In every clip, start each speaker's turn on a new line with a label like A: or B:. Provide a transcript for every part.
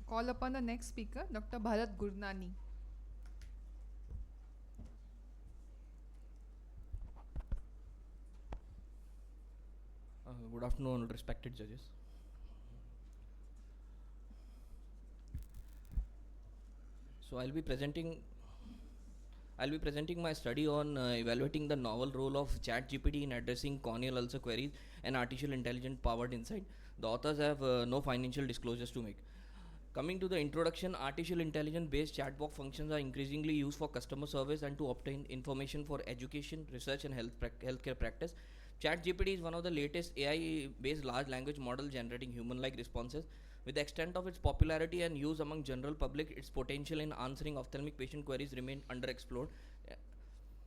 A: call upon the next speaker, Dr. Bharat Gurnani.
B: Good afternoon, respected judges. So I'll be presenting my study on evaluating the novel role of ChatGPT in addressing corneal ulcer queries and artificial intelligence powered insight. The authors have no financial disclosures to make. Coming to the introduction, artificial intelligence based chatbot functions are increasingly used for customer service and to obtain information for education, research, and healthcare practice. ChatGPT is one of the latest AI based large language models generating human like responses. With the extent of its popularity and use among general public, its potential in answering ophthalmic patient queries remain underexplored.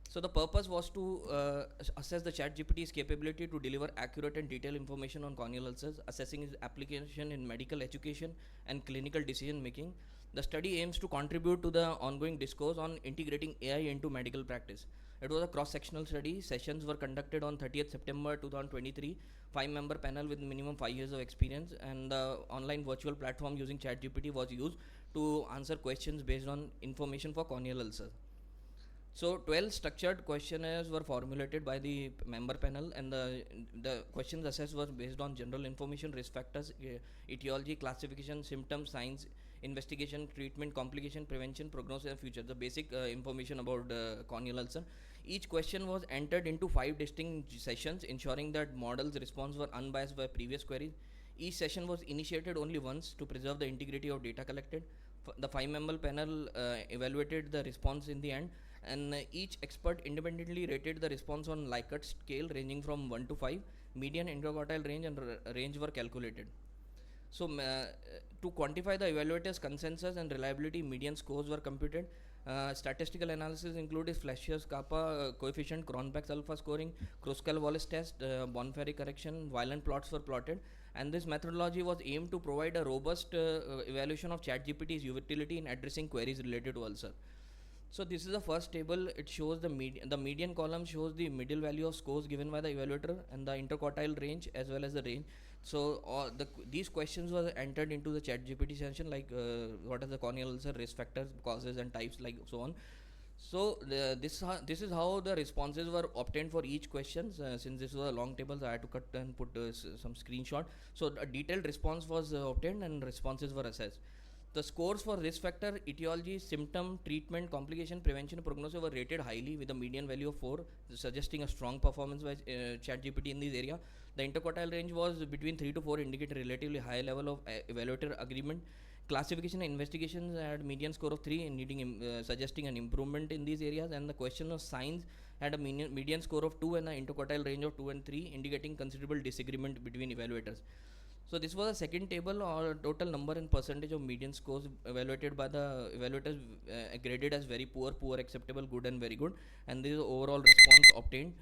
B: So the purpose was to assess the ChatGPT's capability to deliver accurate and detailed information on corneal ulcers, assessing its application in medical education and clinical decision making. The study aims to contribute to the ongoing discourse on integrating AI into medical practice. It was a cross-sectional study. Sessions were conducted on 30th September 2023. Five-member panel with minimum 5 years of experience, and the online virtual platform using ChatGPT was used to answer questions based on information for corneal ulcers. So 12 structured questionnaires were formulated by the member panel, and the questions assessed were based on general information, risk factors, etiology, classification, symptoms, signs, investigation, treatment, complication, prevention, prognosis, and future. The basic information about corneal ulcer. Each question was entered into 5 distinct sessions, ensuring that models' response were unbiased by previous queries. Each session was initiated only once to preserve the integrity of data collected. The 5-member panel evaluated the response in the end, and each expert independently rated the response on Likert scale ranging from 1 to 5. Median, interquartile range, and range were calculated. So to quantify the evaluators' consensus and reliability, median scores were computed. Statistical analysis included Fleischer's kappa coefficient, Cronbach's alpha scoring, Kruskal-Wallis test, Bonferry correction, violent plots were plotted, and this methodology was aimed to provide a robust evaluation of ChatGPT's utility in addressing queries related to ulcer. So this is the first table. It shows the median column shows the middle value of scores given by the evaluator and the interquartile range as well as the range. So these questions were entered into the ChatGPT session, like what are the corneal ulcer risk factors, causes, and types, like so on. So this is how the responses were obtained for each question. Since this was a long table, so I had to cut and put some screenshot. So a detailed response was obtained and responses were assessed. The scores for risk factor, etiology, symptom, treatment, complication, prevention, prognosis were rated highly with a median value of 4, suggesting a strong performance by ChatGPT in this area. The interquartile range was between 3 to 4, indicated relatively high level of evaluator agreement. Classification and investigations had median score of 3, suggesting an improvement in these areas. And the question of signs had a median score of 2 and an interquartile range of 2 and 3, indicating considerable disagreement between evaluators. So this was a second table, or total number and percentage of median scores evaluated by the evaluators graded as very poor, poor, acceptable, good, and very good. And this is the overall response obtained.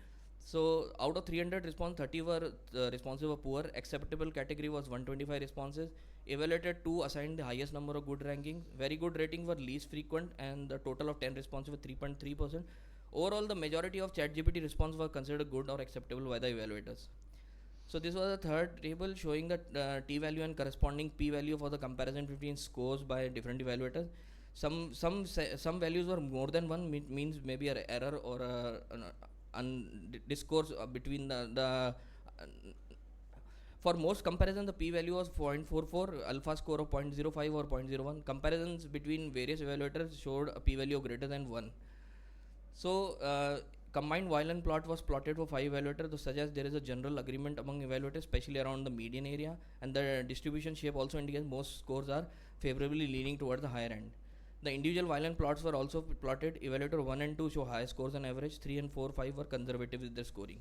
B: So out of 300 response, 30 were responses were poor. Acceptable category was 125 responses. Evaluated 2 assigned the highest number of good rankings. Very good rating were least frequent, and the total of 10 responses were 3.3%. Overall, the majority of ChatGPT responses were considered good or acceptable by the evaluators. So this was the third table showing the t-value and corresponding p-value for the comparison between scores by different evaluators. Some values were more than one, means maybe an error or discourse between the for most comparison, the p-value was 0.44, alpha score of 0.05 or 0.01. Comparisons between various evaluators showed a p-value of greater than 1. So combined violent plot was plotted for 5 evaluators to suggest there is a general agreement among evaluators, especially around the median area, and the distribution shape also indicates most scores are favorably leaning towards the higher end. The individual violent plots were also plotted. Evaluator 1 and 2 show high scores on average. 3 and 4, 5 were conservative with their scoring.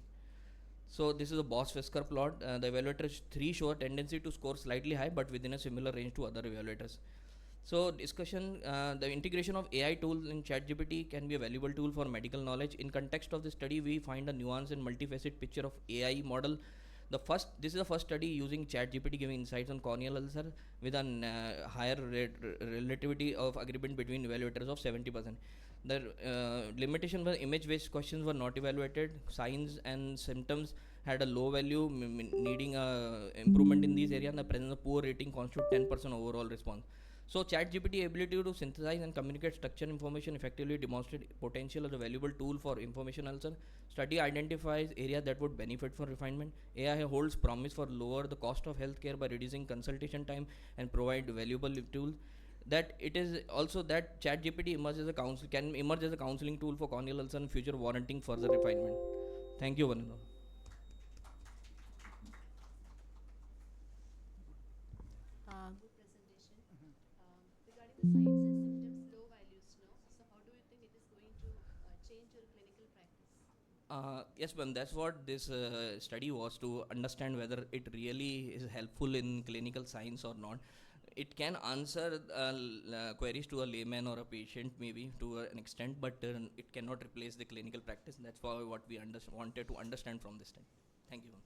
B: So this is a Bose-Fisker plot. The evaluator 3 show a tendency to score slightly high, but within a similar range to other evaluators. So discussion, the integration of AI tools in ChatGPT can be a valuable tool for medical knowledge. In context of this study, we find a nuanced and multifaceted picture of AI model. This is the first study using ChatGPT giving insights on corneal ulcer with a higher relativity of agreement between evaluators of 70%. The limitation was image-based questions were not evaluated. Signs and symptoms had a low value, needing improvement in these areas, and the presence of poor rating constitute 10% overall response. So ChatGPT ability to synthesize and communicate structured information effectively demonstrate potential as a valuable tool for information also. Study identifies areas that would benefit from refinement. AI holds promise for lower the cost of healthcare by reducing consultation time and provide valuable tools. That it is also that ChatGPT emerges as a can emerge as a counseling tool for corneal ulcer and future warranting further refinement. Thank you, Vanessa.
C: Good presentation. Regarding the signs and symptoms, low values, no? So how do you think it is going to change your clinical practice?
B: Yes, ma'am. That's what this study was to understand whether it really is helpful in clinical science or not. It can answer queries to a layman or a patient, maybe to an extent, but it cannot replace the clinical practice. That's what we wanted to understand from this study. Thank you, ma'am.